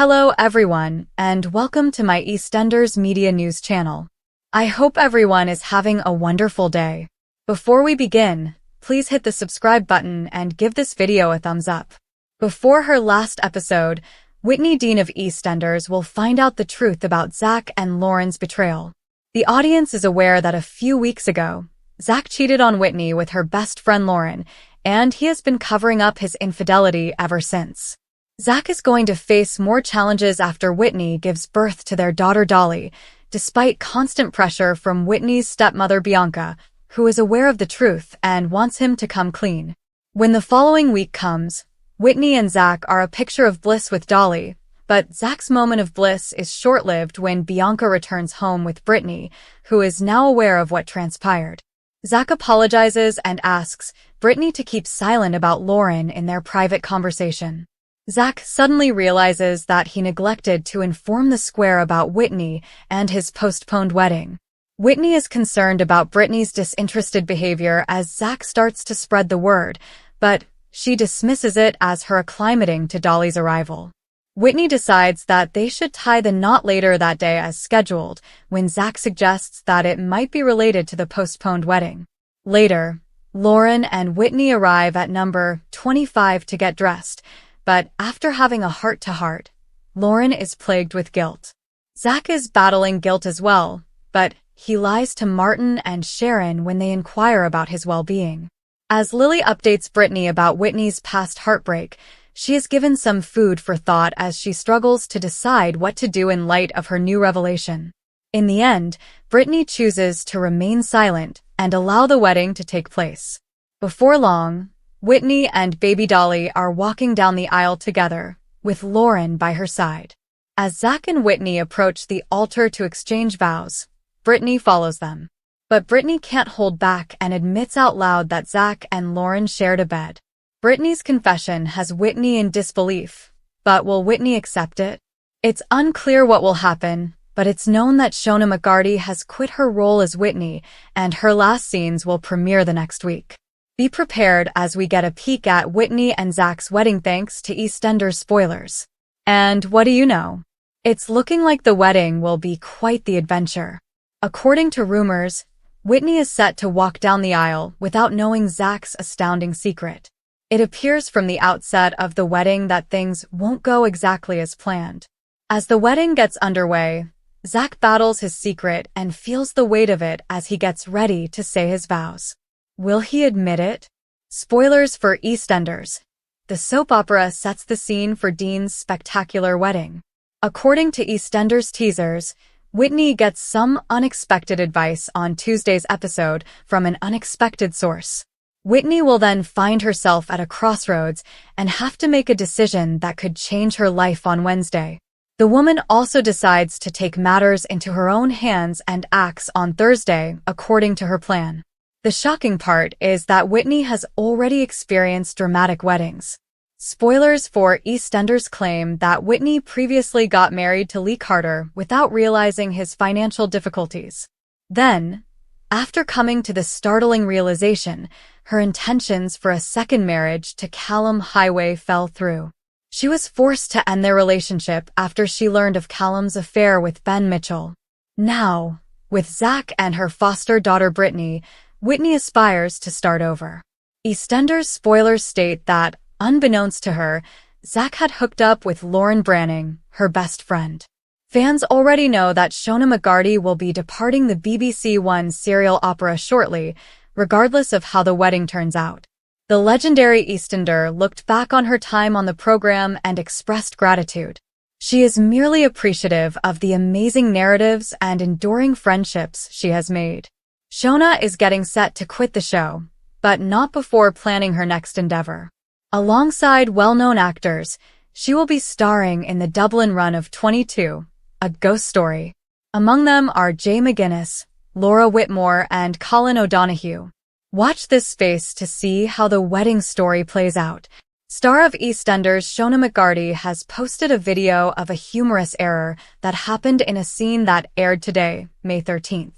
Hello everyone, and welcome to my EastEnders Media News channel. I hope everyone is having a wonderful day. Before we begin, please hit the subscribe button and give this video a thumbs up. Before her last episode, Whitney Dean of EastEnders will find out the truth about Zach and Lauren's betrayal. The audience is aware that a few weeks ago, Zach cheated on Whitney with her best friend Lauren, and he has been covering up his infidelity ever since. Zach is going to face more challenges after Whitney gives birth to their daughter Dolly, despite constant pressure from Whitney's stepmother Bianca, who is aware of the truth and wants him to come clean. When the following week comes, Whitney and Zach are a picture of bliss with Dolly, but Zach's moment of bliss is short-lived when Bianca returns home with Brittany, who is now aware of what transpired. Zach apologizes and asks Brittany to keep silent about Lauren in their private conversation. Zach suddenly realizes that he neglected to inform the square about Whitney and his postponed wedding. Whitney is concerned about Brittany's disinterested behavior as Zach starts to spread the word, but she dismisses it as her acclimating to Dolly's arrival. Whitney decides that they should tie the knot later that day as scheduled, when Zach suggests that it might be related to the postponed wedding. Later, Lauren and Whitney arrive at number 25 to get dressed, but after having a heart-to-heart, Lauren is plagued with guilt. Zach is battling guilt as well, but he lies to Martin and Sharon when they inquire about his well-being. As Lily updates Brittany about Whitney's past heartbreak, she is given some food for thought as she struggles to decide what to do in light of her new revelation. In the end, Brittany chooses to remain silent and allow the wedding to take place. Before long, Whitney and baby Dolly are walking down the aisle together, with Lauren by her side. As Zach and Whitney approach the altar to exchange vows, Brittany follows them. But Brittany can't hold back and admits out loud that Zach and Lauren shared a bed. Brittany's confession has Whitney in disbelief, but will Whitney accept it? It's unclear what will happen, but it's known that Shona McGarty has quit her role as Whitney, and her last scenes will premiere the next week. Be prepared as we get a peek at Whitney and Zach's wedding thanks to EastEnders spoilers. And what do you know? It's looking like the wedding will be quite the adventure. According to rumors, Whitney is set to walk down the aisle without knowing Zach's astounding secret. It appears from the outset of the wedding that things won't go exactly as planned. As the wedding gets underway, Zach battles his secret and feels the weight of it as he gets ready to say his vows. Will he admit it? Spoilers for EastEnders. The soap opera sets the scene for Dean's spectacular wedding. According to EastEnders teasers, Whitney gets some unexpected advice on Tuesday's episode from an unexpected source. Whitney will then find herself at a crossroads and have to make a decision that could change her life on Wednesday. The woman also decides to take matters into her own hands and acts on Thursday according to her plan. The shocking part is that Whitney has already experienced dramatic weddings. Spoilers for EastEnders claim that Whitney previously got married to Lee Carter without realizing his financial difficulties. Then, after coming to the startling realization, her intentions for a second marriage to Callum Highway fell through. She was forced to end their relationship after she learned of Callum's affair with Ben Mitchell. Now, with Zach and her foster daughter Brittany, Whitney aspires to start over. EastEnders spoilers state that, unbeknownst to her, Zach had hooked up with Lauren Branning, her best friend. Fans already know that Shona McGarty will be departing the BBC One serial opera shortly, regardless of how the wedding turns out. The legendary EastEnder looked back on her time on the program and expressed gratitude. She is merely appreciative of the amazing narratives and enduring friendships she has made. Shona is getting set to quit the show, but not before planning her next endeavor. Alongside well-known actors, she will be starring in the Dublin run of 22, A Ghost Story. Among them are Jay McGuinness, Laura Whitmore, and Colin O'Donoghue. Watch this space to see how the wedding story plays out. Star of EastEnders Shona McGarty has posted a video of a humorous error that happened in a scene that aired today, May 13th.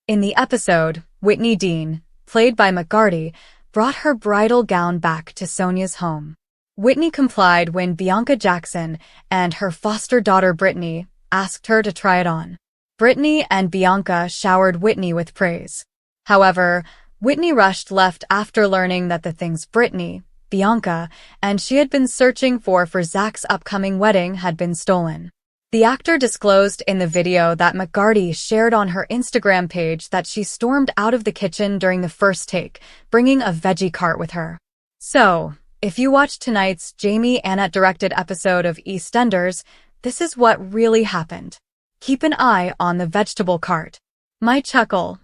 In the episode, Whitney Dean, played by McGarty, brought her bridal gown back to Sonia's home. Whitney complied when Bianca Jackson and her foster daughter Brittany asked her to try it on. Brittany and Bianca showered Whitney with praise. However, Whitney rushed left after learning that the things Brittany, Bianca, and she had been searching for Zach's upcoming wedding had been stolen. The actor disclosed in the video that McGarty shared on her Instagram page that she stormed out of the kitchen during the first take, bringing a veggie cart with her. So, if you watched tonight's Jamie Annett-directed episode of EastEnders, this is what really happened. Keep an eye on the vegetable cart. My chuckle.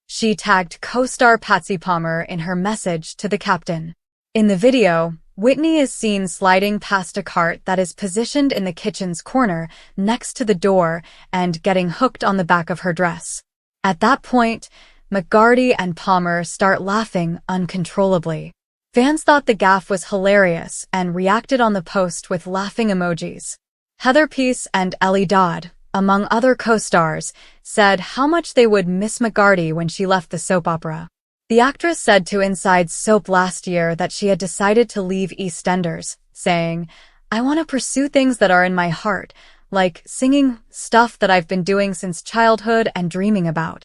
She tagged co-star Patsy Palmer in her message to the captain. In the video, Whitney is seen sliding past a cart that is positioned in the kitchen's corner next to the door and getting hooked on the back of her dress. At that point, McGarty and Palmer start laughing uncontrollably. Fans thought the gaffe was hilarious and reacted on the post with laughing emojis. Heather Peace and Ellie Dodd, among other co-stars, said how much they would miss McGarty when she left the soap opera. The actress said to Inside Soap last year that she had decided to leave EastEnders, saying, "I want to pursue things that are in my heart, like singing, stuff that I've been doing since childhood and dreaming about.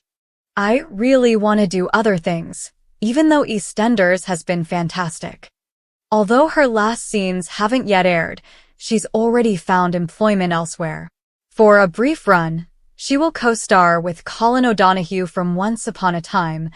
I really want to do other things, even though EastEnders has been fantastic." Although her last scenes haven't yet aired, she's already found employment elsewhere. For a brief run, she will co-star with Colin O'Donoghue from Once Upon a Time,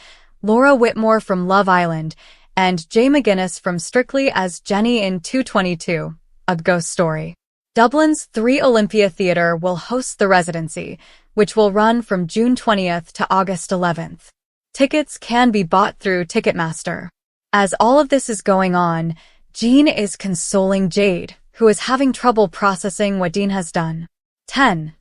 Laura Whitmore from Love Island, and Jay McGuinness from Strictly as Jenny in 222, A Ghost Story. Dublin's 3 Olympia Theatre will host the residency, which will run from June 20th to August 11th. Tickets can be bought through Ticketmaster. As all of this is going on, Jean is consoling Jade, who is having trouble processing what Dean has done. 10.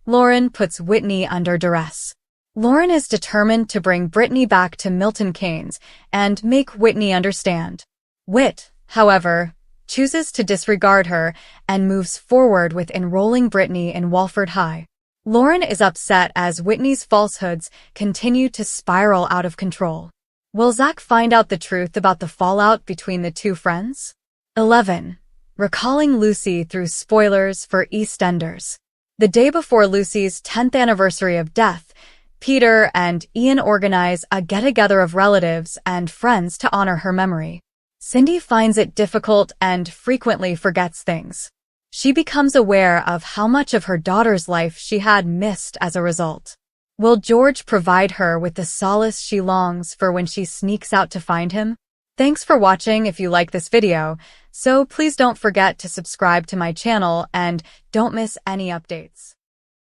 Lauren puts Whitney under duress. Lauren is determined to bring Brittany back to Milton Keynes and make Whitney understand. Whit, however, chooses to disregard her and moves forward with enrolling Brittany in Walford High. Lauren is upset as Whitney's falsehoods continue to spiral out of control. Will Zach find out the truth about the fallout between the two friends? 11. Recalling Lucy through spoilers for EastEnders. The day before Lucy's 10th anniversary of death, Peter and Ian organize a get-together of relatives and friends to honor her memory. Cindy finds it difficult and frequently forgets things. She becomes aware of how much of her daughter's life she had missed as a result. Will George provide her with the solace she longs for when she sneaks out to find him? Thanks for watching. If you like this video, so please don't forget to subscribe to my channel and don't miss any updates.